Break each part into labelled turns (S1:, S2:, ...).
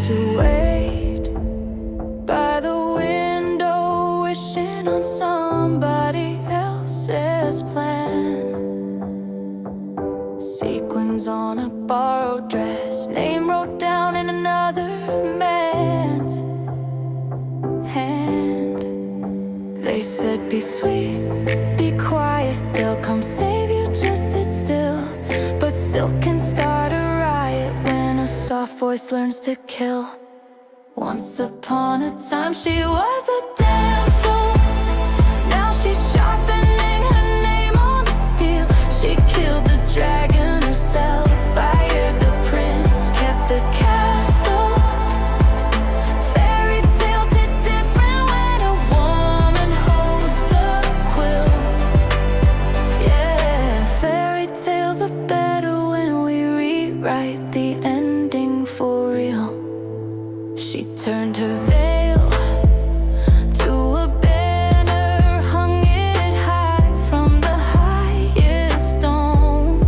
S1: used to wait by the window, wishing on somebody else's plan. Sequins on a borrowed dress, name wrote down in another man's hand. They said, be sweet, be quiet, they'll come save you, just sit still. But silk can start a riot when a soft voice learns to kill. Once upon a time she was the damsel, now she's sharpening her name on the steel. She killed the dragon herself, fired the prince, kept the castle. Fairy tales hit different when a woman holds the quill. Yeah, fairy tales are better when we rewrite the ending for real. She turned her veil to a banner, hung it high from the highest stone.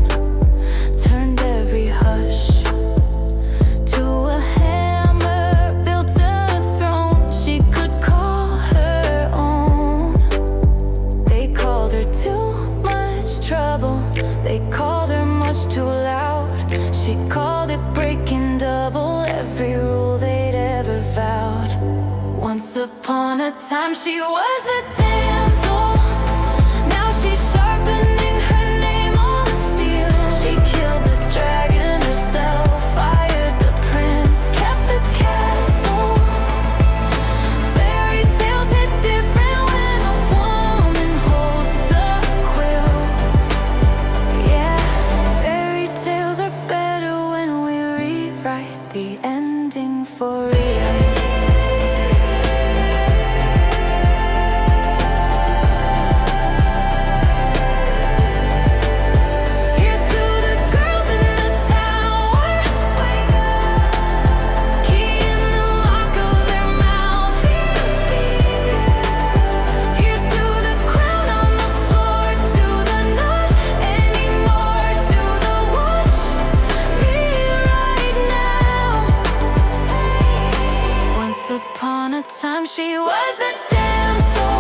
S1: Turned every hush to a hammer, built a throne she could call her own. They called her too much trouble, they called her much too loud. She called it breaking double every rule they'd ever vowed. Once upon a time she was the damsel, now she's sharpening her name on the steel. She killed the dragon herself, fired the prince, kept the castle. Fairy tales hit different when a woman holds the quill. Yeah, fairy tales are better when we rewrite the ending for real. Here's to the girls in the tower, key in the lock of their mouth. Here's to the crown on the floor, to the not anymore, to the watch me right now. Once upon a time she was the damsel,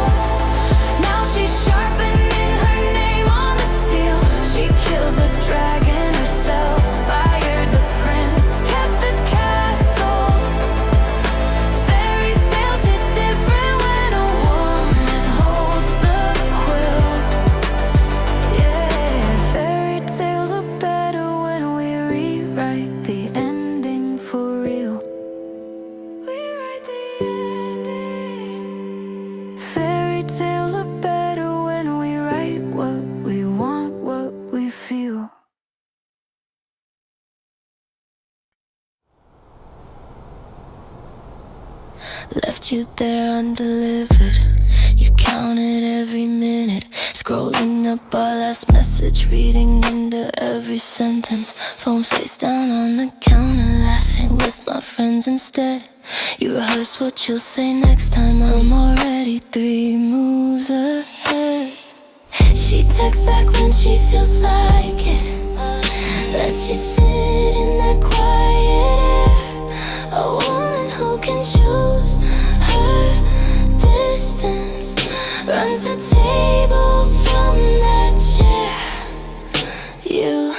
S1: now she's sharpening her name on the steel. She killed the dragon herself, fired the prince, kept the castle. Fairy tales hit different when a woman holds the quill. Yeah, fairy tales are better when we rewrite the ending for real. We write the ending. Fairy tales are better when we write what we want, what we feel. Left you there undelivered. You counted every minute, scrolling up our last message, reading into every sentence. Phone face down on the counter, laughing with my friends instead. You rehearse what you'll say next time, I'm already 3 moves ahead. She texts back when she feels like it, lets you sit in that quiet air. A woman who can choose her distance, runs the table from that chair. You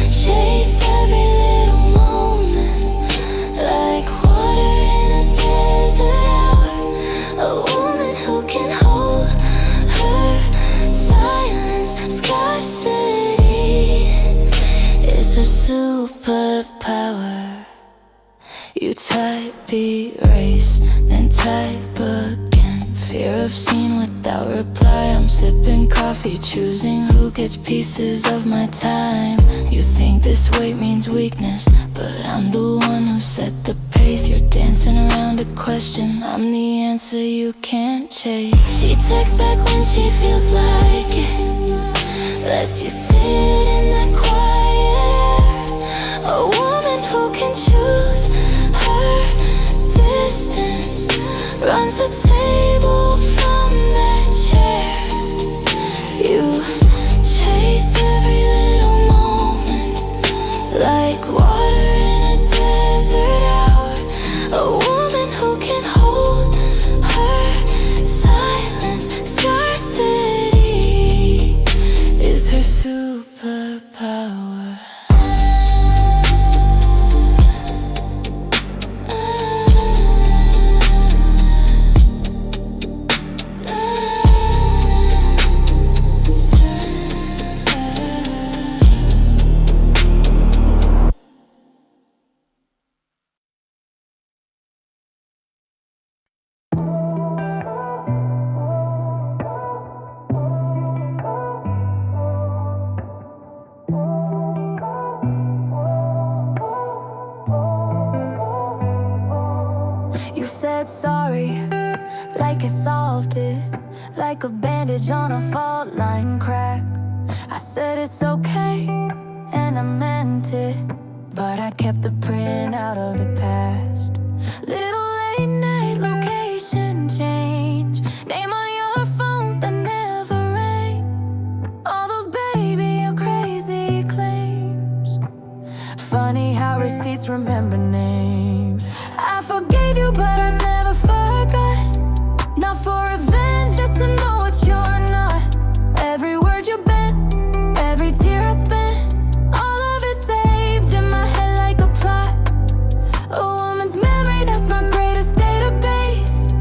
S1: chase every little moment like water in a desert hour. A woman who can hold her silence. Scarcity is her superpower. You type, erase, then type again. Fear of seen without reply. I'm sipping coffee, choosing who gets pieces of my time. You think this weight means weakness, but I'm the one who set the pace. You're dancing around a question, I'm the answer you can't chase. She texts back when she feels like it, lets you sit in that quiet air. A woman who can choose her distance, runs the table from that chair. You chase every little moment like water in a desert hour. said sorry, like it solved it, like a bandage on a fault line crack. I said it's okay, and I meant it, but I kept the print out of the past. Little late night location change, name on your phone that never rang. All those baby or crazy claims. Funny how receipts remember names. I forgave you, but I never forgot. Not for revenge, just to know what you're not. Every word you bent, every tear I spent, all of it saved in my head like a plot. A woman's memory, that's my greatest database.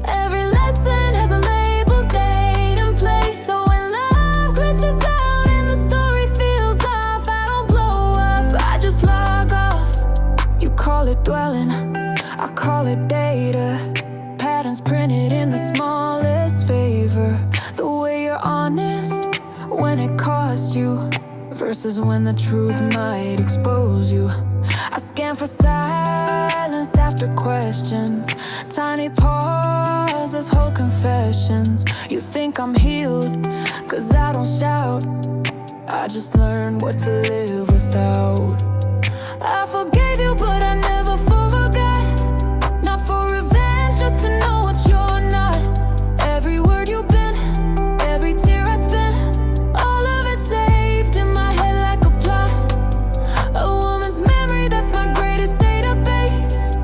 S1: Every lesson has a label, date, and place. So when love glitches out and the story feels off, I don't blow up, I just log off. You call it dwelling, I call it data. Patterns printed in the smallest favor. The way you're honest when it costs you, versus when the truth might expose you. I scan for silence after questions, tiny pauses, whole confessions. You think I'm healed, cause I don't shout. I just learned what to live without. I forgave you, but I never forgot. Not for revenge, just to know what you're not. Every word you've been, every tear I spent, all of it saved in my head like a plot. A woman's memory, that's my greatest database.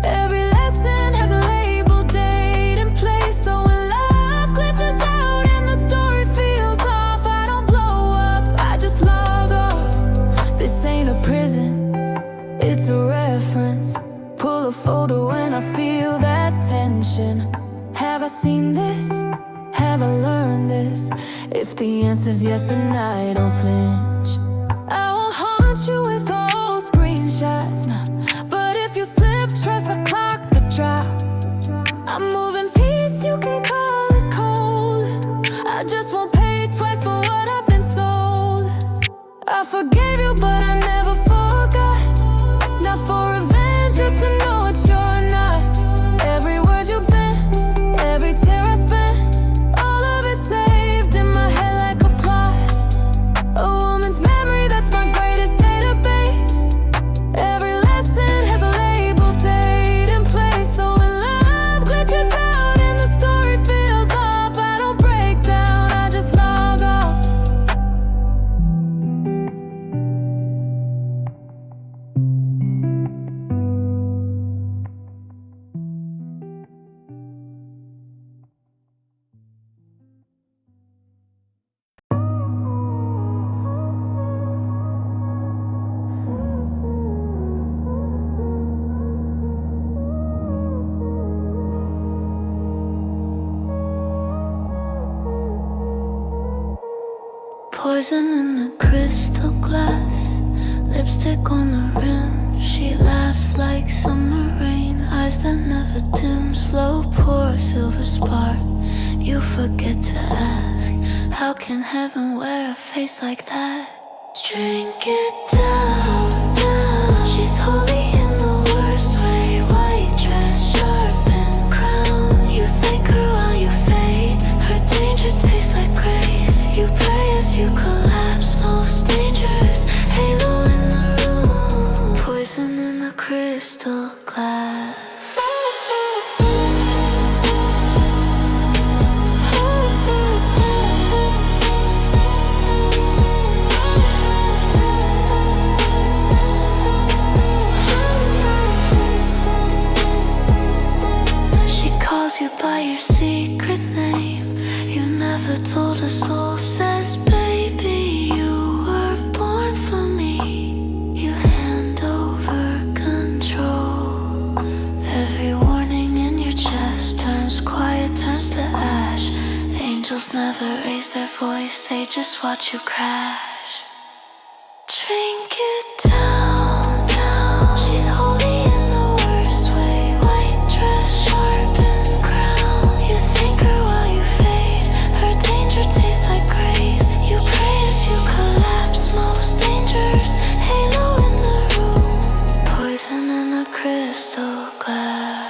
S1: Every lesson has a label, date, and place. So when love glitches out and the story feels off, I don't blow up, I just log off. This ain't a prison, it's a reference. Pull a photo and I feel that tension. Have I seen this? Have I learned this? If the answer's yes, then I don't flinch. I won't haunt you with old screenshots, nah. But if you slip, trust I clock the drop. I'm moving peace, you can call it cold. I just won't pay twice for what I've been sold. I forgave you, but I never forgot. Not for revenge, just to know what you're not. Every word you've been, every tear I spent, all of it saved in my head like a plot. A woman's memory, that's my greatest database. Every lesson has a label, date, and place. So when love glitches out and the story feels off, I don't break down, I just log off. Poison in the crystal glass, lipstick on the rim. She laughs like summer rain, eyes that never dim. Slow pour, silver spark. You forget to ask, how can heaven wear a face like that? Drink it down, down. She's holy in the worst way. White dress, sharp and crown. You thank her while you fade. Her danger tastes like grace. You pray as you collapse, most dangerous halo in the room. Poison in the crystal glass. She calls you by your secret name. You never told a soul. Says, baby, you were born for me. You hand over control. Every warning in your chest turns quiet, turns to ash. Angels never raise their voice, they just watch you crash. Drink it down, down. She's holy in the worst way. White dress, sharp and crown. You thank her while you fade. Her danger tastes like grace. You pray as you collapse, most dangerous halo in the room. Poison in a crystal glass.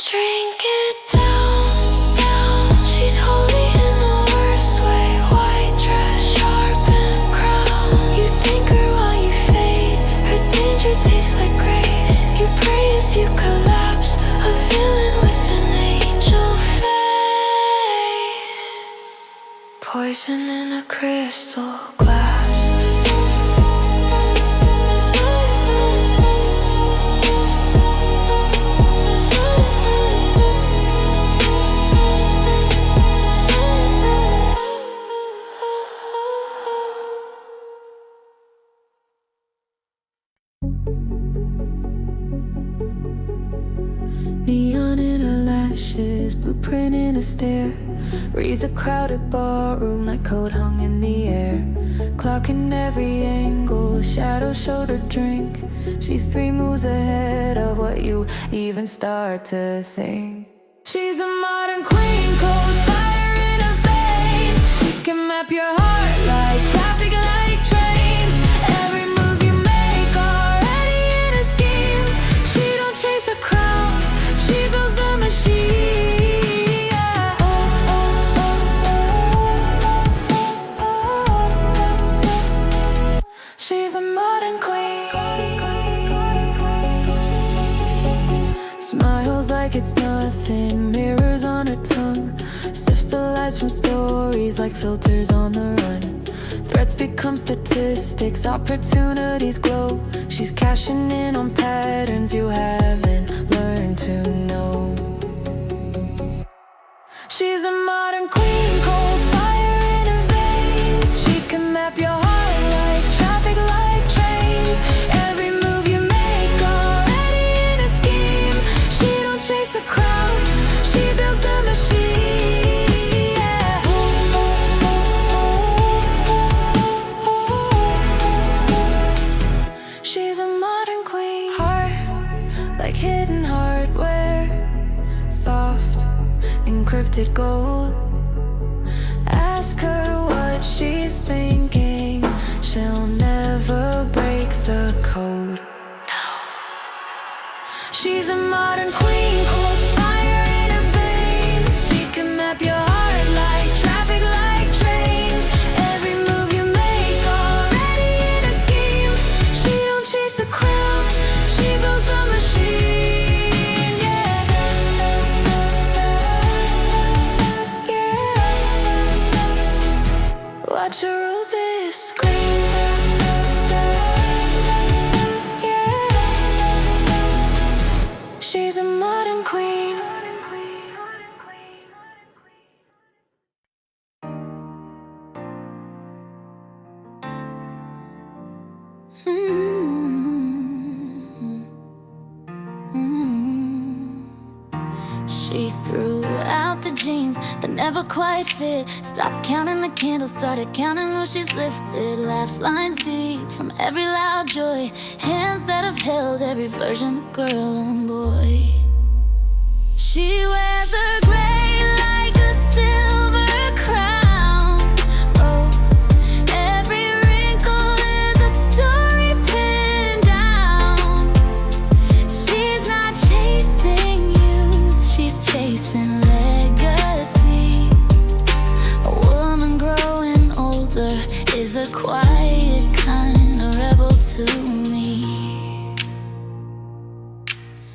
S1: drink it down, down. She's holy in the worst way. White dress, sharp and crown. You thank her while you fade. Her danger tastes like grace. You pray as you collapse. A villain with an angel face. Poison in a crystal glass. Neon in her lashes, blueprint in a stare. Reads a crowded ballroom like code hung in the air. Clock in every angle, shadow showed her drink. She's 3 moves ahead of what you even start to think. She's a modern queen, cold fire in her veins. She can map your heart like traffic, like trains. Every move you make already in her scheme. She don't chase a crown, she builds the machine. Yeah. She's a modern queen. Smiles like it's nothing, mirrors on her tongue. Sifts the lies from stories like filters on the run. Threats become statistics, opportunities glow. She's cashing in on patterns you haven't learned to know. She's a modern queen, cold fire in her veins. She can map your heart like traffic, like trains. Every move you make already in a scheme. She don't chase a crown, she builds the machine. Yeah. She's a modern queen. Heart like hidden hardware, soft encrypted gold. Ask her what she's thinking, she'll never break the code. She's a modern queen, cold fire in her veins. She can map your heart like traffic, like trains. Every move you make already in her scheme. She don't chase a crown, she builds the machine. Yeah. Watch her rule this screen. Yeah. She's a modern queen. She threw out the jeans that never quite fit. Stopped counting the candles, started counting who she's lifted. Laugh lines deep from every loud joy. Hands that have held every version of girl and boy. She wears a gray like a silver crown. Oh, every wrinkle is a story pinned down. She's not chasing youth, she's chasing legacy. A woman growing older is a quiet kind of rebel to me.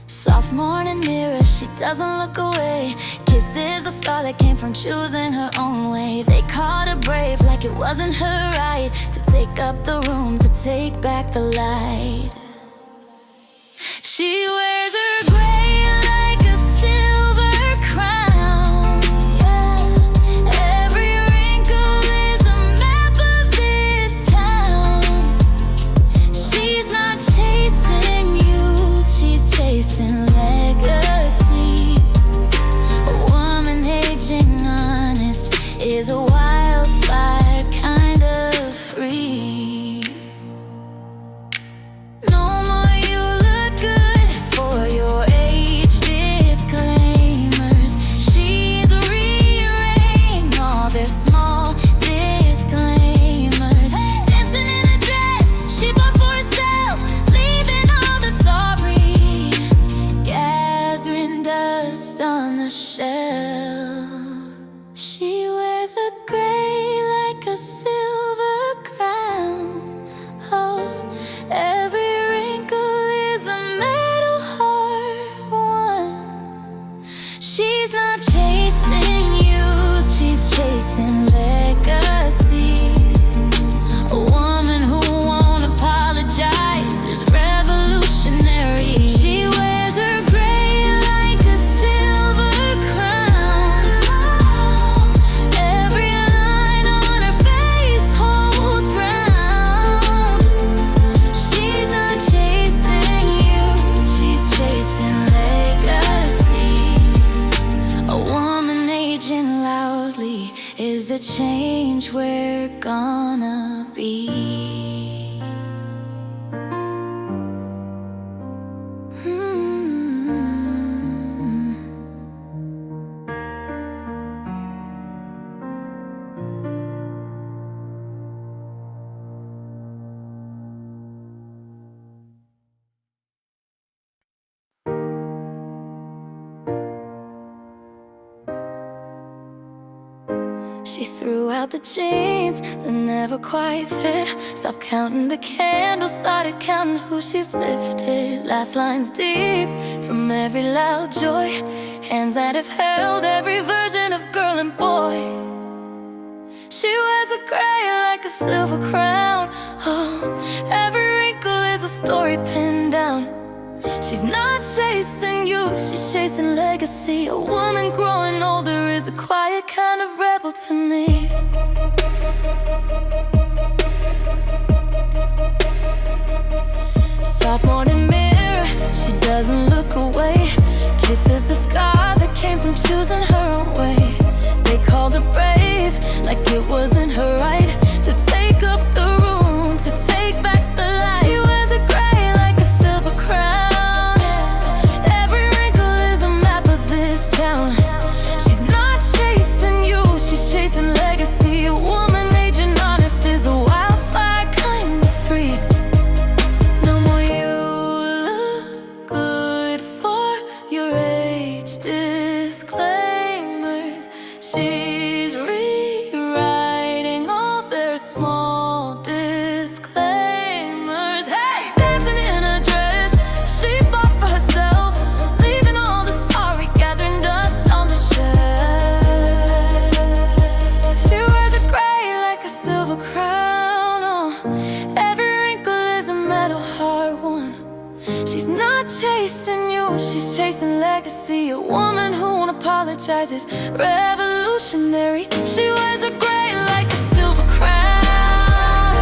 S1: Soft morning mirror, she doesn't look away. Kisses a scar that came from choosing her own way. They called her brave like it wasn't her right to take up the room, to take back the light. She wears her gray like a silver crown. Yeah. Every wrinkle is a map of this town. She's not chasing youth, she's chasing legacy. A woman aging honest is a wildfire kind of free. No more you look good dust on the shelf. She wears a gray like a silver crown. Oh, every wrinkle is a metal heart won. She's not chasing youth, she's chasing legacy. A woman who won't apologize is revolutionary. She wears her gray like a silver crown. Every line on her face holds ground. She's not chasing youth, she's chasing legacy. A woman aging loudly is the change we're gonna be. She threw out the jeans that never quite fit. Stopped counting the candles, started counting who she's lifted. Laugh lines deep from every loud joy. Hands that have held every version of girl and boy. She wears a gray like a silver crown. Oh, every wrinkle is a story pinned down. She's not chasing youth, she's chasing legacy. A woman growing older is a quiet kind of rebel to me. Soft morning mirror, she doesn't look away. Kisses the scar that came from choosing her own way. They called her brave, like it wasn't her right to take up the room, to take back the light. She wears a gray like a silver crown. She's not chasing you, she's chasing legacy. A woman aging honest is a wildfire kind of free. No more you look good for your age disclaimers. She's rewriting all their small disclaimers. Hey! Dancing in a dress she bought for herself, leaving all the sorry gathering dust on the shelf. She wears a gray like a silver crown. Oh, every wrinkle is a metal heart won. She's not chasing you, she's chasing legacy. A woman who won't apologize is revolutionary. She wears a gray like a silver crown.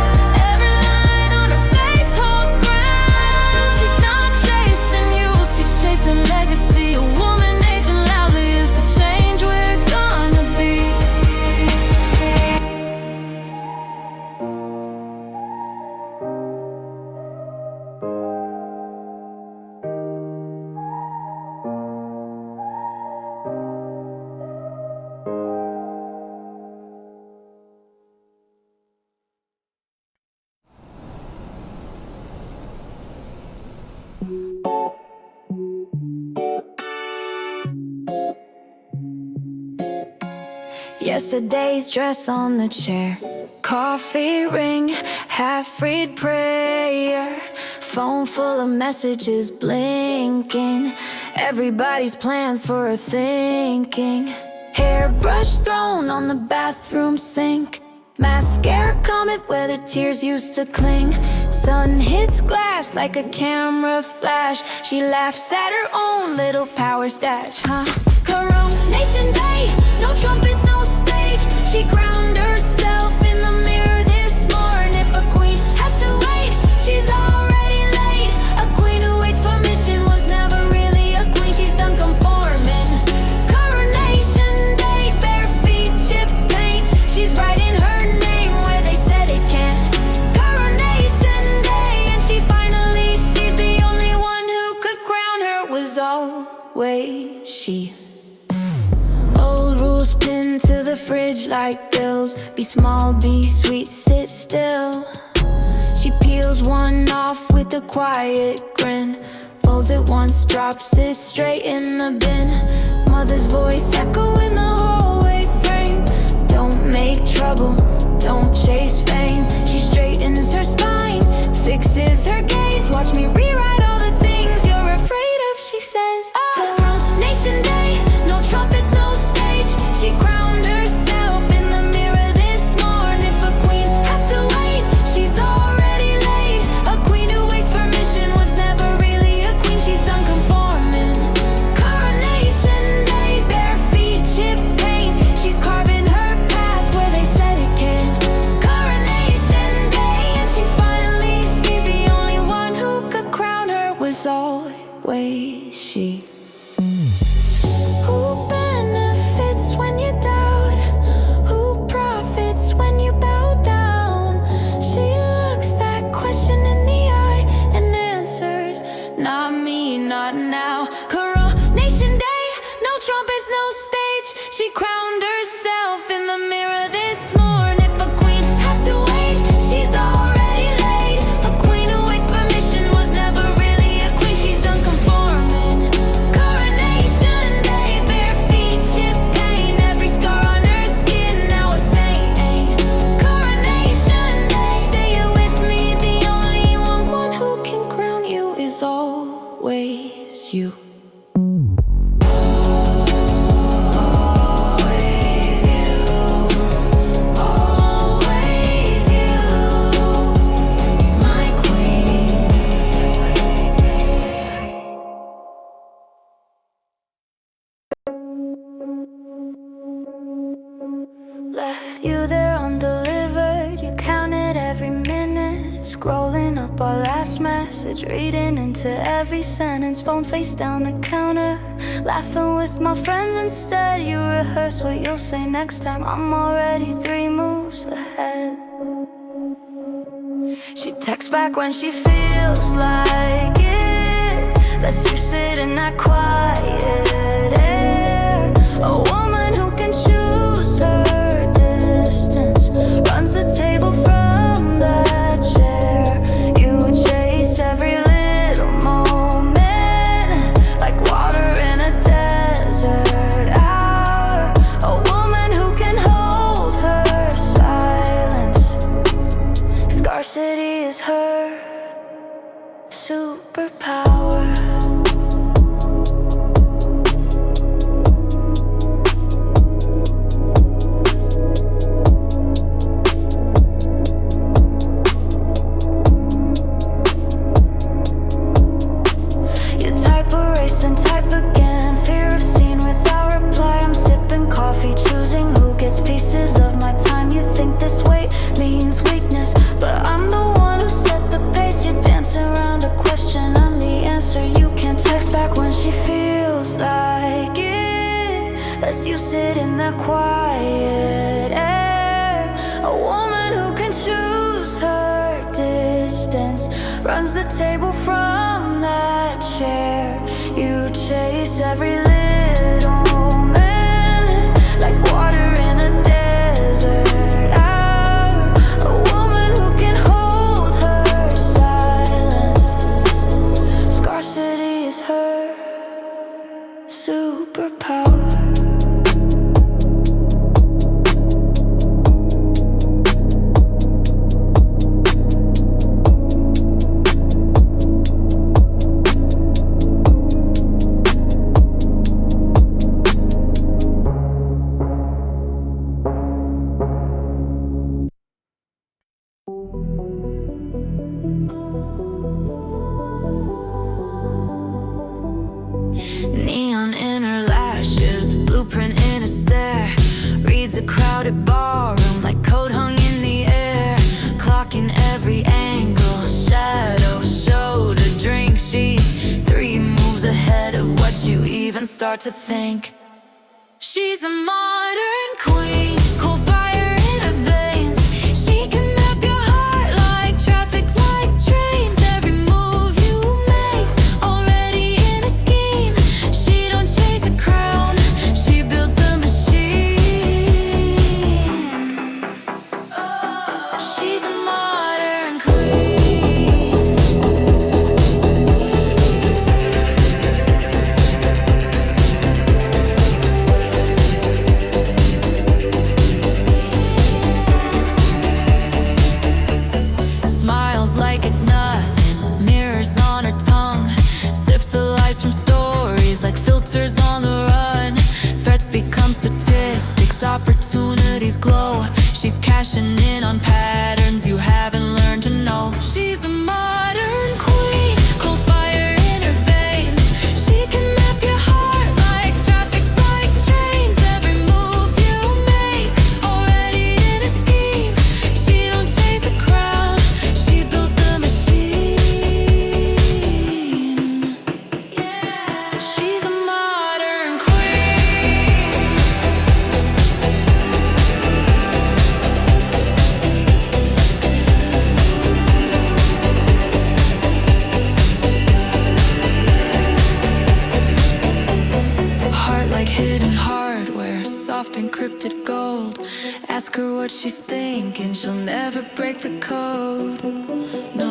S1: Every line on her face holds ground. She's not chasing you, she's chasing legacy. A woman aging loudly is the change we're gonna be. Yesterday's dress on the chair, coffee ring, half-read prayer, phone full of messages blinking, everybody's plans for her thinking. Hairbrush thrown on the bathroom sink, mascara comet where the tears used to cling. Sun hits glass like a camera flash. She laughs at her own little power stash. Coronation day, no trumpets, no stage. She crowned herself in the mirror this morning. If a queen has to wait, she's already late. A queen who waits for mission was never really a queen. She's done conforming. Coronation day, bare feet, chip paint. She's writing her name where they said it can't. Coronation day, and she finally sees the only one who could crown her was always she. Old rules pinned to the fridge like bills. Be small, be sweet, sit still. She peels one off with a quiet grin, folds it once, drops it straight in the bin. voice echo in the hallway frame. Don't make trouble, don't chase fame. She straightens her spine, fixes her gaze. Watch me rewrite all the things you're afraid of, she says. Coronation day, no trumpets, no stage. She crowned herself in the mirror this morn. If a queen has to wait, she's already late. A queen who waits for mission was never really a queen. She's done conforming. Coronation day, bare feet, chip paint. She's carving her path where they said it can't. Coronation day, and she finally sees the only one who could crown her was always she. Who benefits when you doubt? Who profits when you bow down? She looks that question in the eye and answers, not me, not now. Coronation day, no trumpets, no stage. She crowned herself in the mirror this morn. If a queen has to wait, she's already late. A queen who waits for mission was never really a queen. She's done conforming. Coronation day, bare feet, chip paint. Every scar on her skin now a saint. Coronation day, say it with me. The only one who can crown you is always you. Always you, always you, my queen. Left you there undelivered. You counted every minute, scrolling up our last message, reading into every sentence. Phone face down the counter, laughing with my friends instead. You rehearse what you'll say next time. I'm already 3 moves ahead. She texts back when she feels like it, lets you sit in that quiet air. A woman who can choose her distance, runs the table from that chair. You chase every little moment, like water in a desert hour. A woman who can hold her silence. Scarcity is her superpower. You type erased and type again, fear of seen without reply. I'm sipping coffee, choosing who gets pieces of my time. You think this weight means weakness, but I'm the one who set the pace. You dance around a question, I'm the answer. You can't text back when she feels like it, lets you sit in that quiet air. A woman who can choose her distance, runs the table from that chair. You chase every little minute, like water in a desert hour. A woman who can hold her silence. Scarcity is her superpower. Neon in her lashes, blueprint in a stare. Reads a crowded barroom like coat hung in the air. Clocking every angle, shadow show to drink. She's 3 moves ahead of what you even start to think. She's a modern queen, cold fire in her veins. She can map your heart like traffic light trains. Every move you make, already in a scheme. She don't chase a crown, she builds the machine. She's a modern queen. some statistics, opportunities glow. She's cashing in on patterns you haven't learned to know. She's a modern queen, cold fire in her veins. She can map your heart like traffic, like trains. Every move you make, already in a scheme. She don't chase a crowd, she builds the machine. Yeah. She's a modern queen. Heart like hidden hardware, soft encrypted gold. Ask her what she's thinking, she'll never break the code. No.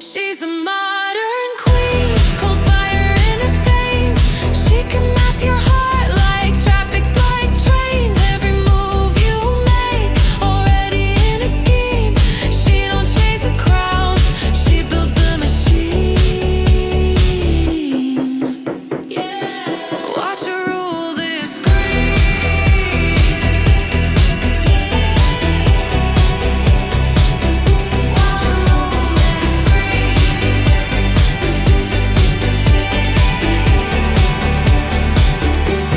S1: She's a modern queen, cold fire in her veins. She can map your heart like traffic, like trains. Every move you make, already in a scheme. She don't chase a crowd, she builds the machine. Yeah. Watch her rule this queen. Watch her rule this queen.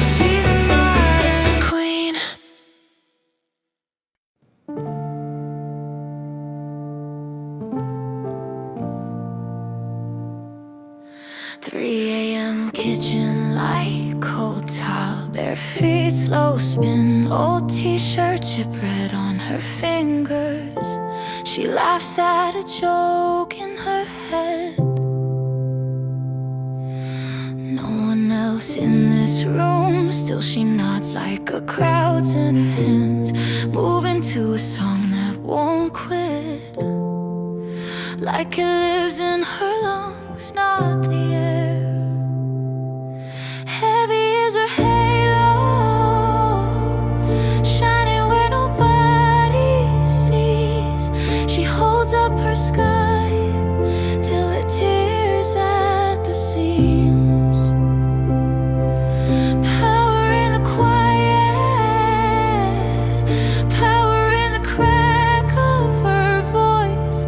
S1: She's a modern queen. 3 a.m. kitchen light, cold towel, bare feet, slow spin. Old t-shirt, chip red on her fingers. She laughs at a joke in her head. No one else in this room, still she nods like a crowd's in her hands. Moving to a song that won't quit, like it lives in her lungs, not the air. Heavy is her halo, shining where nobody sees. She holds up her sky till it tears at the seams. Power in the quiet, power in the crack of her voice.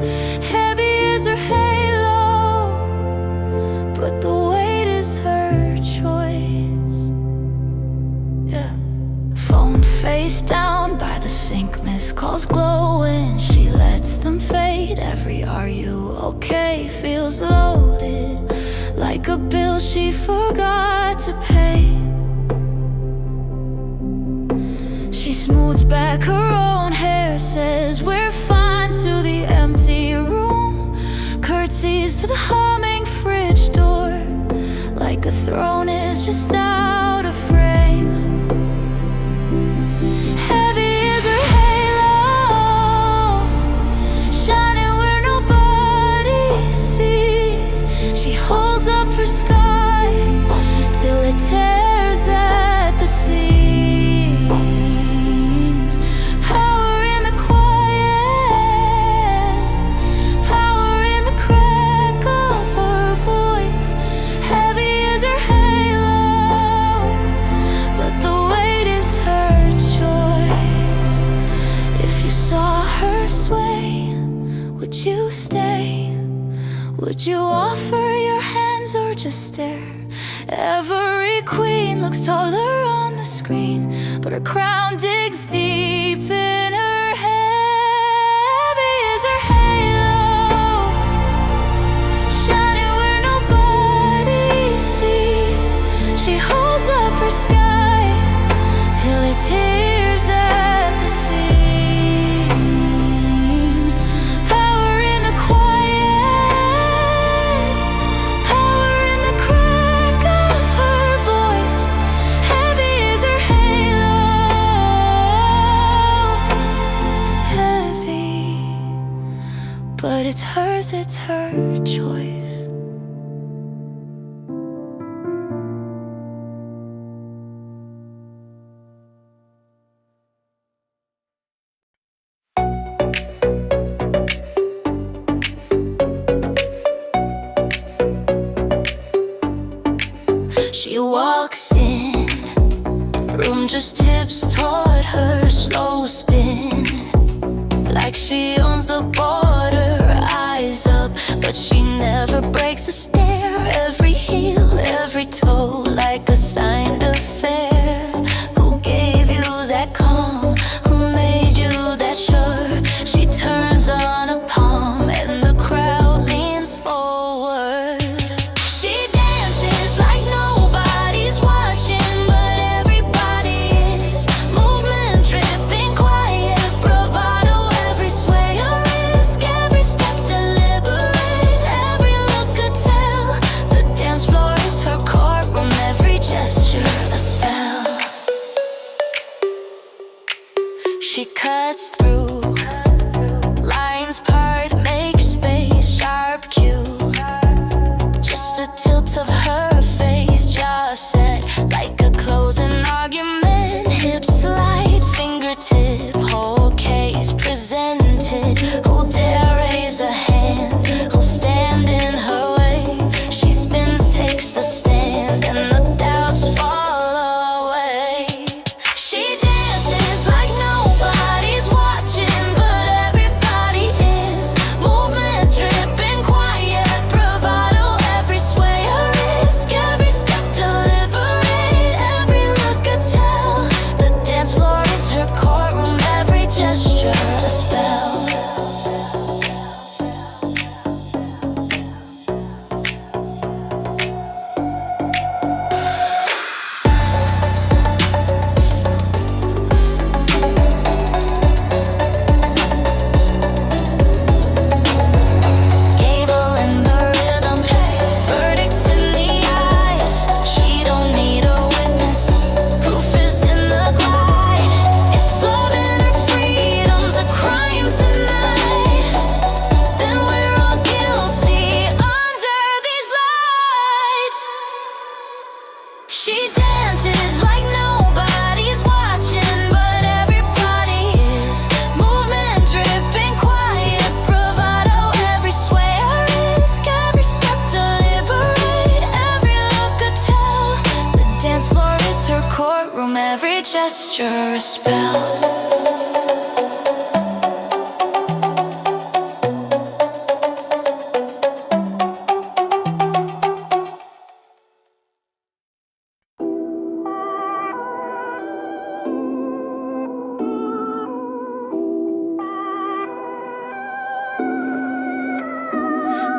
S1: Heavy is her halo, but the weight is her choice. Yeah. Phone face down by the sink, missed calls glowing. She lets them fade. Every "are you okay" feels loaded, like a bill she forgot to pay. She smooths back her own hair, says we're fine to the empty room. Curtsies to the humming fridge door, like a throne is just out of frame. Heavy is her halo, shining where nobody sees. She holds up her sky till it tears at the seams. Power in the quiet, power in the crack of her voice. Heavy is her halo, but the weight is her choice. If you saw her sway, would you stay? Would you offer your hands or just stare? Every queen looks taller on the screen, but her crown digs deep in her head. Heavy is her halo, shining where nobody sees. She holds up her sky till it tears at the seams. Power in the quiet, power in the crack of her voice. Heavy is her halo, heavy, but it's hers, it's her choice. She walks walks in, room just tips toward her, slow spin, like she owns the border. Eyes up, but she never breaks a stare. Every heel, every toe, like a signed affair. Who gave you that calm? Who made you that sure? She turns on a palm and the crowd leans forward. She dances like nobody's watching, but everybody is. Movement dripping, quiet bravado, every sway a risk, every step deliberate, every look could tell. The dance floor is her courtroom, every gesture a spell. She cuts through, lines part, make space, sharp cue. Just a tilt of her face, jaw set like a closing argument. Hips slide, fingertip, whole case presented. Who dare raise a hand? Who'll stand in her way? She spins, takes the stand, and the doubts fall away. She dances like nobody's watching, but everybody is. Movement dripping, quiet bravado, every sway a risk, every step deliberate, every look a tell. The dance floor is her courtroom, every gesture a spell. Gable in the rhythm, verdict in the eyes. She don't need a witness, proof is in the glide. If loving her freedom's a crime tonight, then we're all guilty under these lights. She dances like nobody's watching, but everybody is. Movement dripping, quiet bravado, every sway a risk, every step deliberate, every look a tell. The dance floor is her courtroom, every gesture a spell.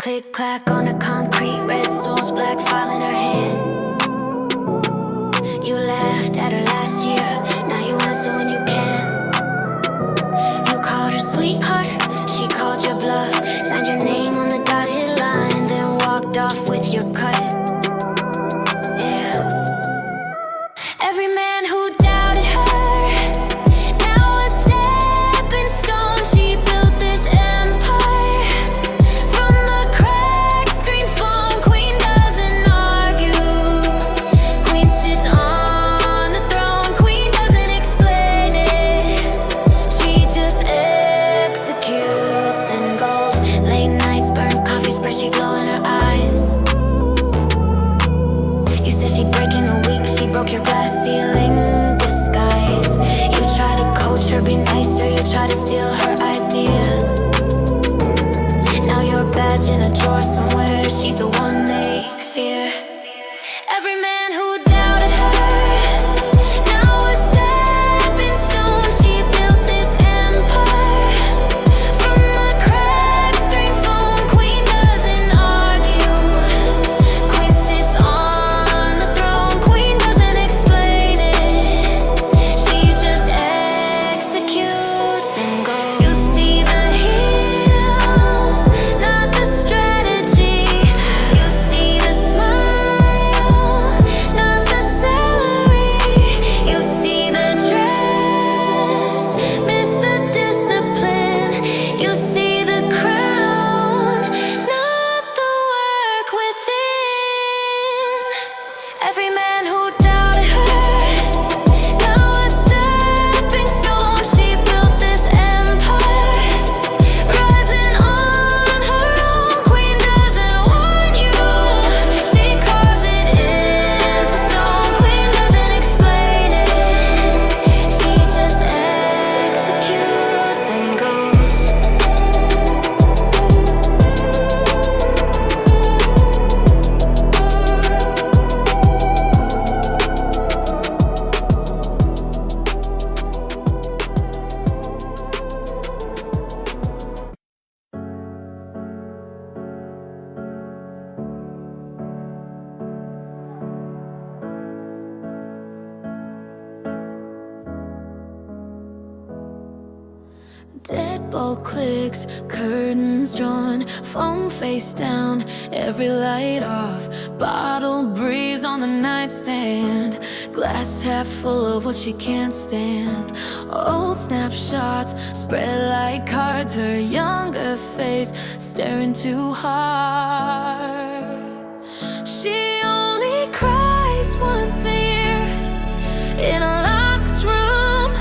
S1: Click clack on the concrete, red stones, black file in her hand. You laughed at her last year, now you answer when you can. You called her sweetheart, she called your bluff, signed your name on the dotted line, then walked off with your cut. Yeah. Every man who doubted her, now a stepping stone. She built this empire from the cracks, screen phone. Queen doesn't argue, queen sits on the throne. Queen doesn't explain it, she just executes and goes. Late nights, burnt coffee, spreadsheet glow in her eyes. You said she'd break in a week, she broke your glass ceiling disguise. You try to coach her, be nicer, you try to steal her idea. Now you're a badge in a drawer somewhere, she's the one they fear. Every man who doubted her, now a stepping stone. She built this empire from the cracks, screen phone. Queen doesn't argue, queen sits on the throne. Queen doesn't explain it, she just executes and goes. You see the heels, not the strategy. You Deadbolt clicks, curtains drawn, phone face down, every light off. Bottle breeze on the nightstand, glass half full of what she can't stand. Old snapshots spread like cards, her younger face staring too hard. She only cries once a year in a locked room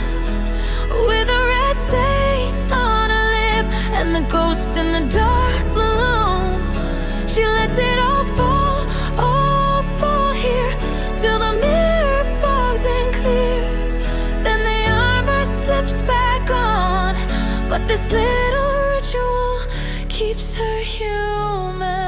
S1: with a red stain on her lip and the ghosts in the dark bloom. She lets it all fall here till the mirror fogs and clears. Then the armor slips back on, but this little ritual keeps her human.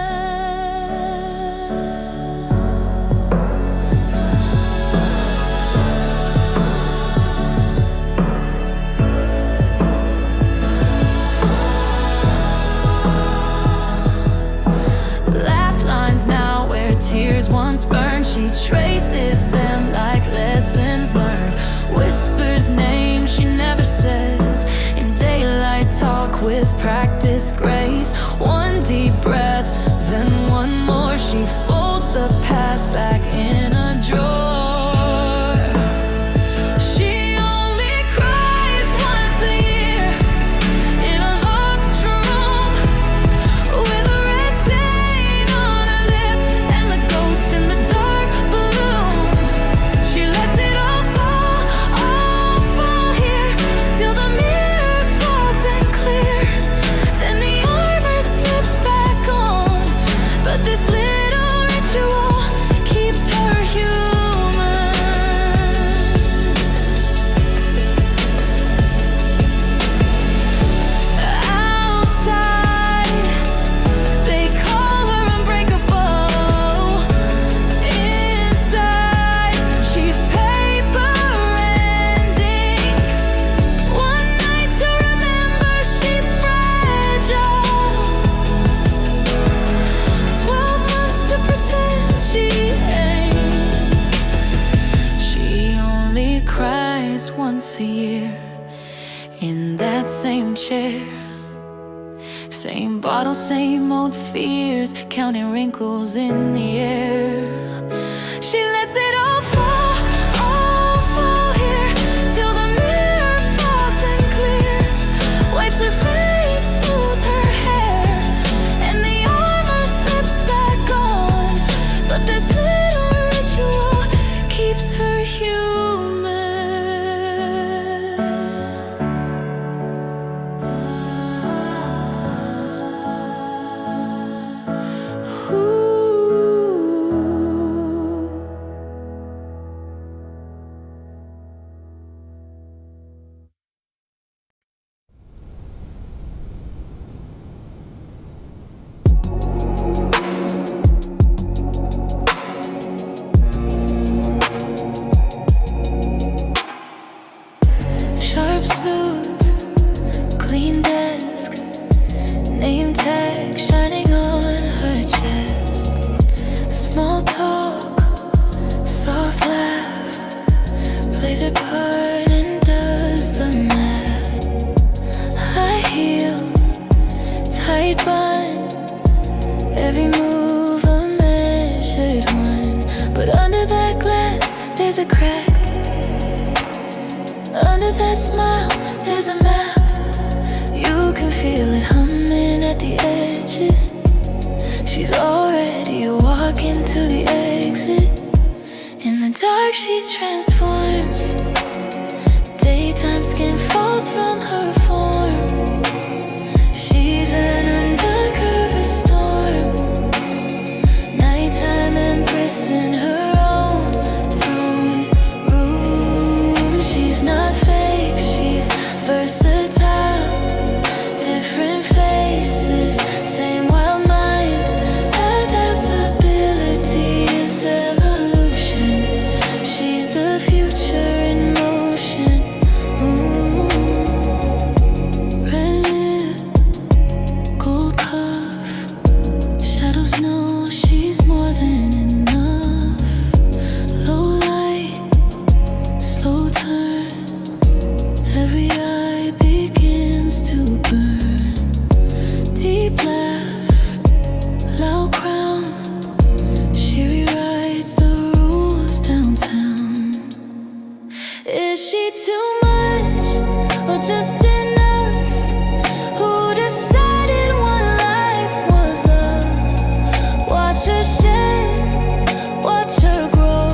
S1: Tears once burned, she traces them like lessons learned. Whispers names she never says, in daylight talk with practiced grace. One deep breath, then one more. She folds the past back in a drawer. She only cries once a year in a locked room with a red stain on her lip and the ghosts in the dark bloom. She lets it all fall here till the mirror fogs and clears. Then the armor slips back on, but this little ritual keeps her human. Outside, they call her unbreakable. Inside, she's paper and ink. One night to remember she's fragile. 12 months to pretend she ain't. She only cries once a year in that same chair. Same bottle, same old fears, counting wrinkles in the air. She lets it all fall here till the mirror fogs and clears. Wipes her face, smooths her hair, and the armor slips back on. But this little ritual keeps her human. Ooh. Sharp suit, clean desk, name tag shining on her chest. Small talk, soft laugh, plays her part and does the math. High heels, tight bun, every move a measured one. But under that glass, there's a crack. Under that smile, there's a map. You can feel it humming at the edges. She's already walking to the exit. In the dark, she transforms. Daytime skin falls from her form. She's an undercover storm. Nighttime empress in her own throne room. She's not fake, she's versatile. Different faces, same wild mind. Adaptability is evolution. She's the future in motion. Ooh. she too much or just enough? Who decided one life was love? Watch her shed, watch her grow.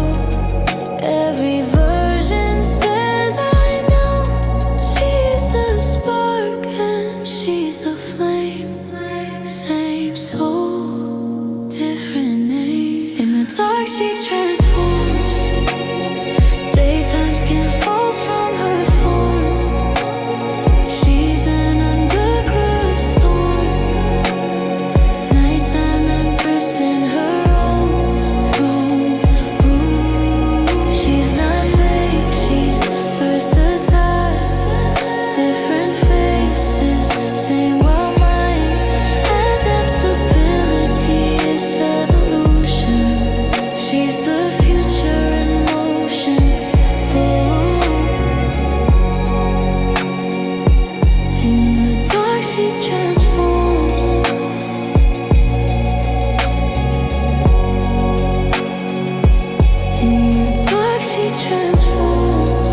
S1: Every version says I know. She's the spark and she's the flame. Same soul, different name. In the dark she transforms. Daytime skin falls from her form. She's an underground storm. Nighttime empress in her own throne room. She's not fake, she's versatile. Different faces, same wild mind. Adaptability is evolution. She's the future in motion. In the dark she transforms. In the dark she transforms.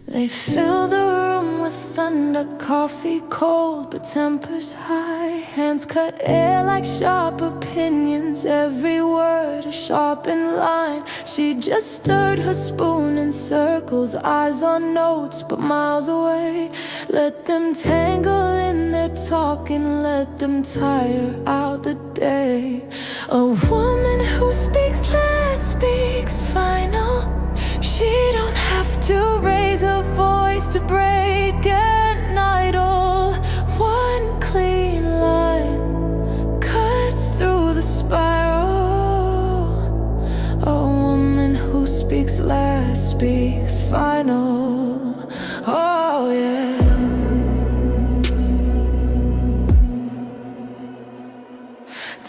S1: They fill the room with thunder, coffee cold but tempers high. Hands cut air like sharp opinions, every word a sharpened line. She just stirred her spoon in circles, eyes on notes but miles away. Let them tangle in their talking, let them tire out the day. A woman who speaks less speaks final. She don't have to raise her voice to break an idol. One clean line cuts through the spiral. A woman who speaks last speaks final. Oh yeah.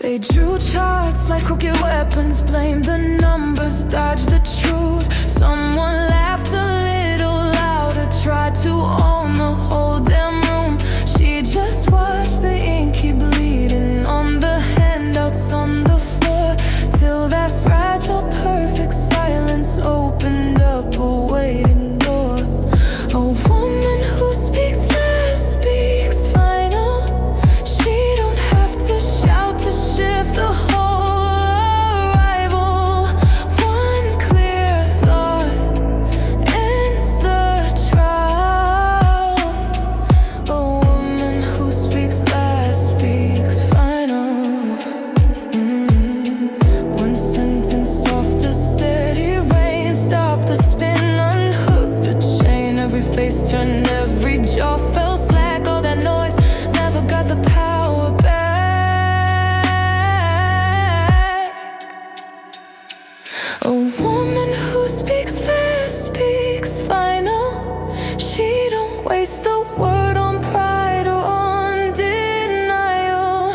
S1: They drew charts like crooked weapons, blamed the numbers, dodged the truth. Someone laughed a little louder, tried to own the whole damn room. She just watched the ink keep bleeding on the handouts on the floor, till that fragile, perfect silence opened up a waiting door. A woman who speaks less speaks final. She don't have to shout to shift the whole arrival. One clear thought ends the trial. A woman who speaks last speaks final. One sentence soft as steady rain, stop the spin, unhook the chain. Every face turned, every jaw fell slack. All that noise never got the power back. A woman who speaks less speaks final. She don't waste a word on pride or on denial.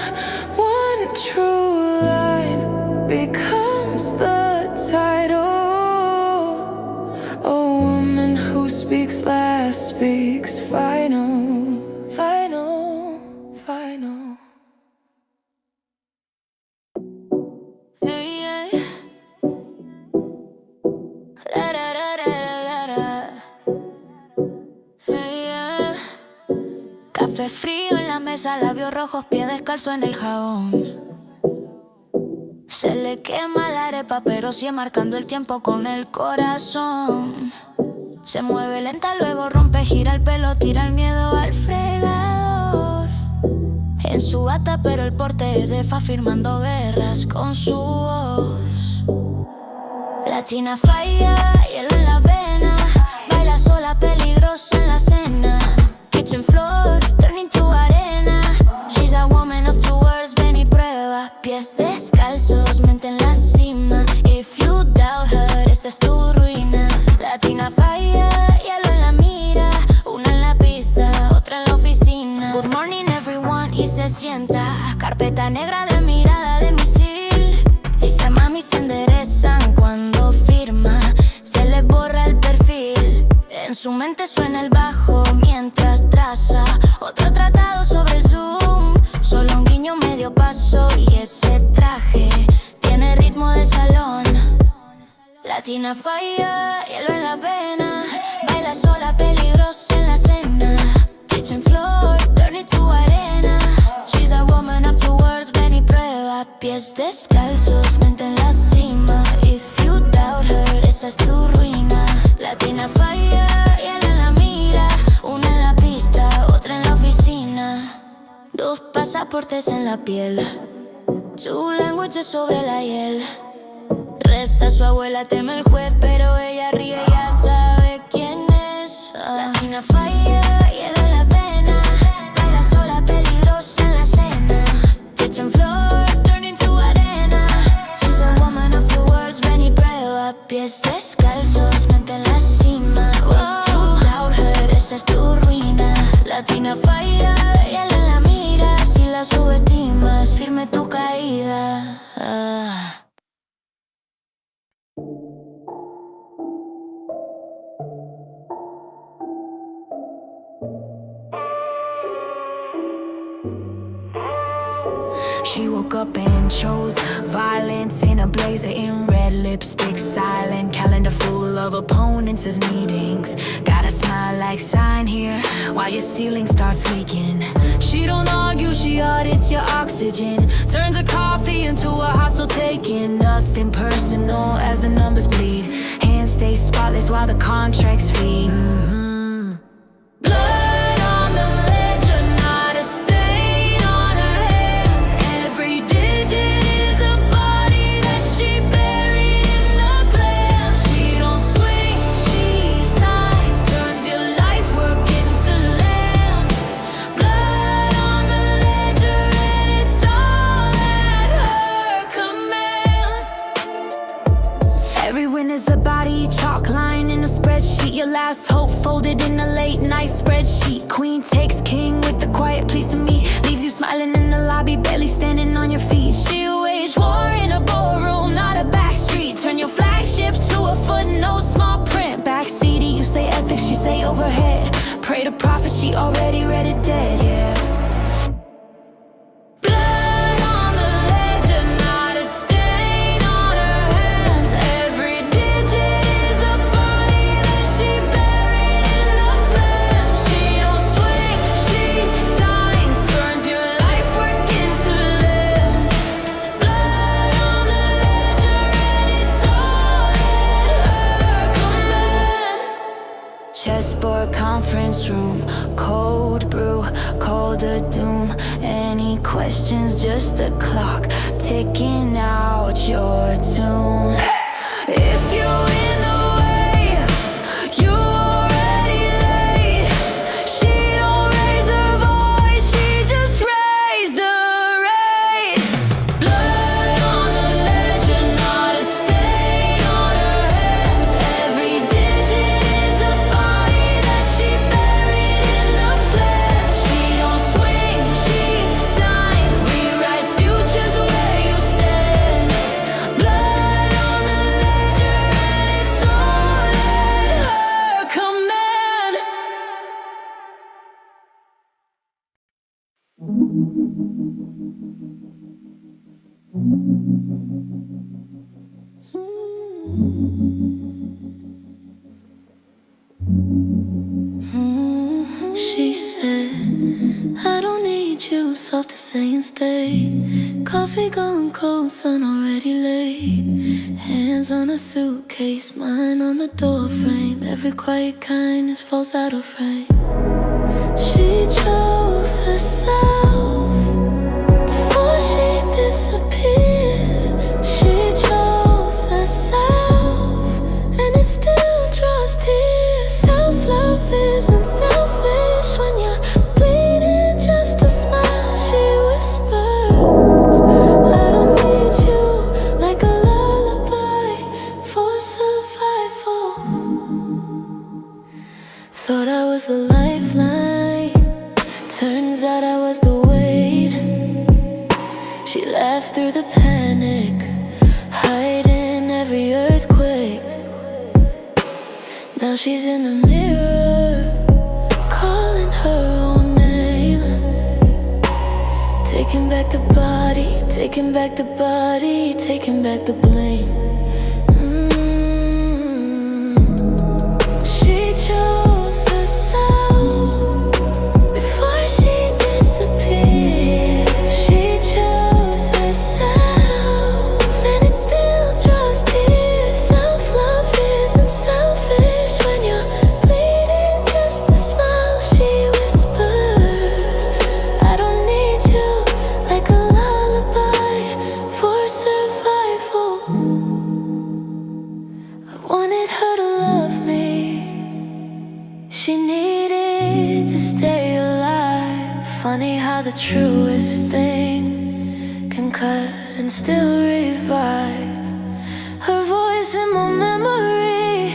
S1: One true line becomes the title. A woman who speaks last speaks final. Final, final. Hey, yeah. Da, da, da, da, da, da. Hey, yeah. Café frío en la mesa, labios rojos, pie descalzo en el jabón. Se le quema la arepa, pero sigue marcando el tiempo con el corazón. Se mueve lenta, luego rompe, gira el pelo, tira el miedo al fregador. En su bata, pero el porte es de fa, firmando guerras con su voz. Latina falla, hielo en la vena, baila sola, peligrosa en la cena. Kitchen floor, turning to arena. She's a woman of two words, ven y prueba. Pies descalzos, mente en la cima. If you doubt her, this esa es tu ruina. Latina falla, hielo en la mira. Una en la pista, otra en la oficina. Good morning everyone y se sienta. Carpeta negra de mirada de misil. Dice mami se enderezan cuando firma. Se le borra el perfil. En su mente suena el bajo mientras traza otro tratado sobre el Zoom. Solo un guiño, medio paso y ese traje tiene ritmo de salón. Latina falla, hielo en la vena. Baila sola, peligrosa en la cena. Kitchen floor, turn it to arena. She's a woman of two words, ven y prueba. Pies descalzos, mente en la cima. If you doubt her, esa es tu ruina. Latina falla, hielo en la mira. Una en la pista, otra en la oficina. Dos pasaportes en la piel. Two languages sobre la hiel. Reza su abuela, teme el juez, pero ella ríe, ya sabe quién es. Latina falla, hielo en la vena. Baila sola, peligrosa en la cena. Kitchen floor, turn into arena. She's a woman of two words, ven y prueba. Pies descalzos, mente en la cima. If you doubt her, esa es tu ruina. Latina falla, hielo en la mira. Si la subestimas, firme tu caída.
S2: She woke up and chose violence in a blazer in red lipstick, silent calendar full of opponents as meetings. Got a smile like sign here while your ceiling starts leaking. She don't argue, she audits your oxygen, turns her coffee into a hostile taking. Nothing personal as the numbers bleed. Hands stay spotless while the contracts feed. Blood on the ledger, not a stain on her hands. Every digit is a body that she buried in the plan. She don't swing, she signs, turns your life work into land. Blood on the ledger and it's all at her command. Every win is a body, chalk line in a spreadsheet. Your last hope folded in a late night spreadsheet. Queen takes king with the quiet please to me. Leaves you smiling in the lobby, barely standing on your feet. She waged war in a ballroom, not a backstreet. Turn your flagship to a footnote, small print. Backseaty, you say ethics, she say overhead. Pray to prophet, she already read it dead, yeah. Blood on the ledger, not a stain on her hands. Every digit is a body that she buried in the plan. She don't swing, she signs, turns your life work into land. Blood on the ledger and it's all at her command. Chessboard conference room, cold brew, colder doom. Any questions, just the clock ticking out your tune. If you in the way, you already late. She don't raise her voice, she just raised the rate. Blood on the ledger, not a stain on her hands. Every digit is a body that she buried in the plan. She don't swing, she signs, rewrite futures where you stand. Blood on the ledger and it's all at her command.
S1: She said, I don't need you, soft to say and stay. Coffee gone cold, sun already late. Hands on a suitcase, mine on the door frame. Every quiet kindness falls out of frame. She chose herself before she disappeared. She chose herself, and it still draws tears. Self-love isn't selfish when you're bleeding just a smile. She whispers, I don't need you, like a lullaby for survival. through the panic, hiding every earthquake. Now she's in the mirror, calling her own name. Taking back the body, taking back the body, taking back the blame. She chose herself before she disappeared. She chose herself, and it still draws tears. Self-love isn't selfish when you're bleeding just to smile. She whispers, I don't need you, like a lullaby for survival. I wanted her to love me. She needed to stay alive. Funny how the truest thing can cut and still revive. Her voice in my memory,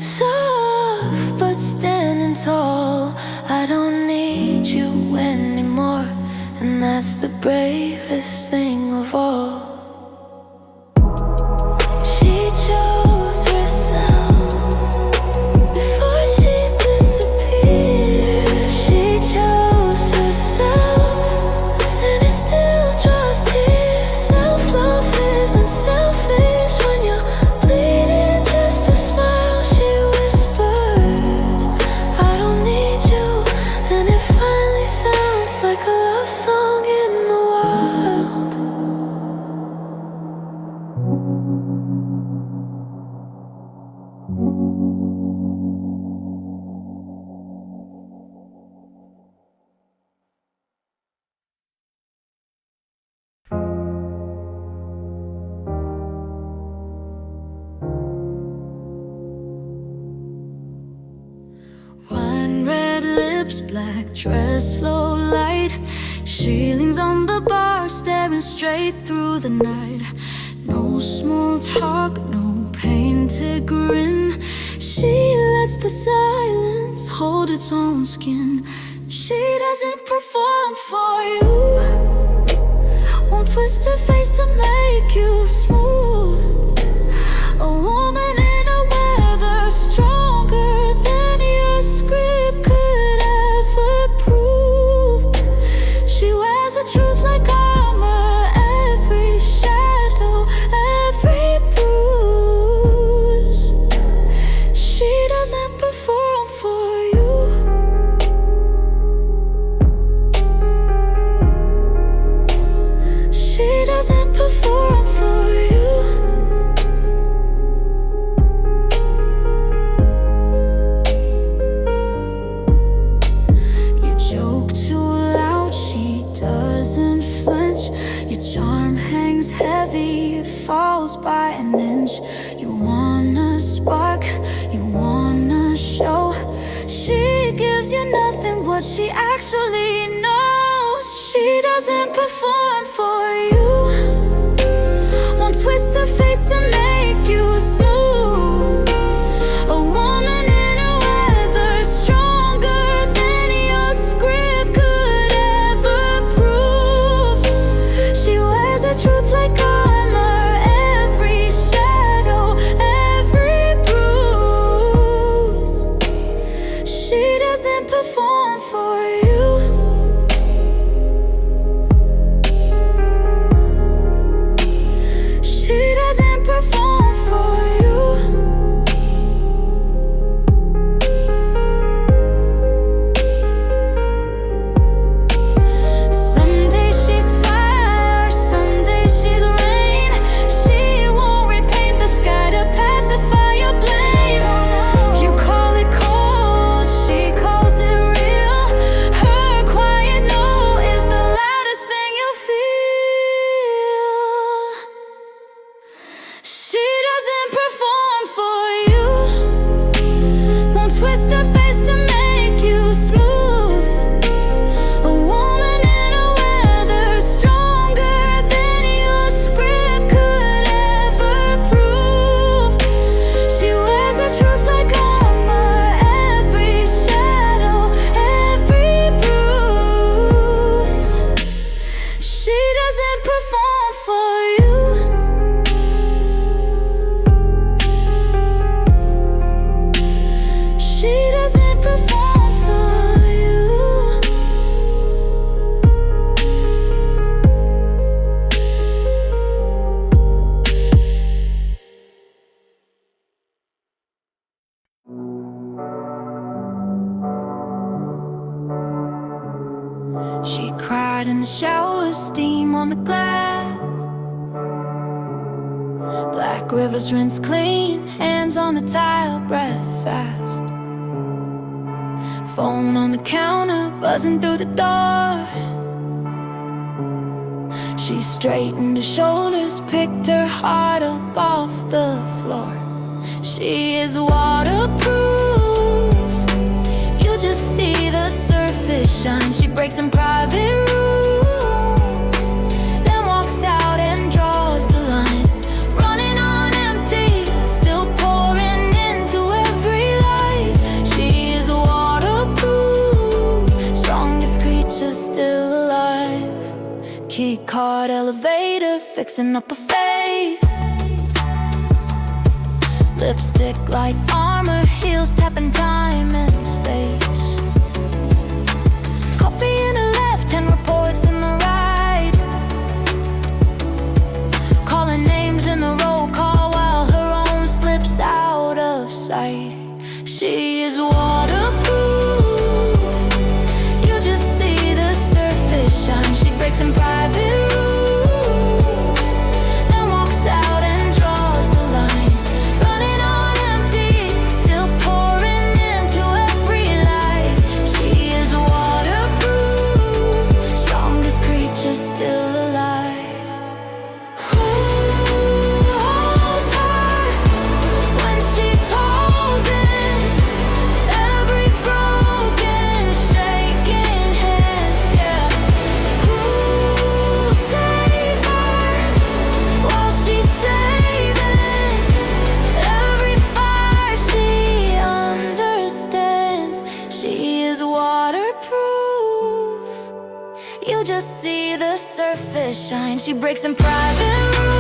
S1: soft but standing tall. I don't need you anymore, and that's the bravest thing of all. She chose herself before she disappeared. She chose herself, and it still draws tears. Self-love isn't selfish when you're bleeding just to smile. She whispers, I don't need you, and it finally sounds like a love song in the wild. Wine red lips, black dress, low light. She leans on the bar, staring straight through the night. No small talk, no painted grin. She lets the silence hold its own skin. She doesn't perform for you, won't twist her face to make you smooth. A woman in a weather stronger than your script could ever prove. She wears a truth like armor, every shadow, every bruise. She doesn't perform for you. She doesn't perform for you. You joke too loud, she doesn't flinch. Your charm hangs heavy, it falls by an inch. You wanna spark, you wanna show. She gives you nothing, what she actually knows. She doesn't perform for you, won't twist her face to make you smooth. A woman in a weather stronger than your script could ever prove. She wears her truth like armor, every shadow, every bruise. She doesn't perform for you. She doesn't perform for you. Some days she's fire, some days she's rain. She won't repaint the sky to pacify your blame. You call it cold, she calls it real. Her quiet no is the loudest thing you feel. She doesn't perform for you, won't twist her face to make you smooth. A woman in a weather stronger than your script could ever prove. She wears her truth like armor, every shadow, every bruise. She doesn't perform She cried in the shower, steam on the glass. Black rivers rinse clean, hands on the tile, breath fast. Phone on the counter, buzzing through the door. She straightened her shoulders, picked her heart up off the floor. She is waterproof. You just see the surface shine. She breaks in private rooms, then walks out and draws the line. Running on empty, still pouring into every life. She is waterproof, strongest creature still alive. Key card elevator, fixing up her face. Lipstick like armor, heels tapping time and space. Coffee in her left and reports in the right. Calling names in the roll call while her own slips out of sight. She is waterproof. You just see the surface shine. She breaks in private rooms, then walks out and draws the line. Running on empty, still pouring into every life. She is waterproof, strongest creature still alive. Who holds her when she's holding every broken, shaking hand? Yeah. Who saves her while she's saving every fire? She understands. She is waterproof. You just see the surface shine. She breaks in private rooms,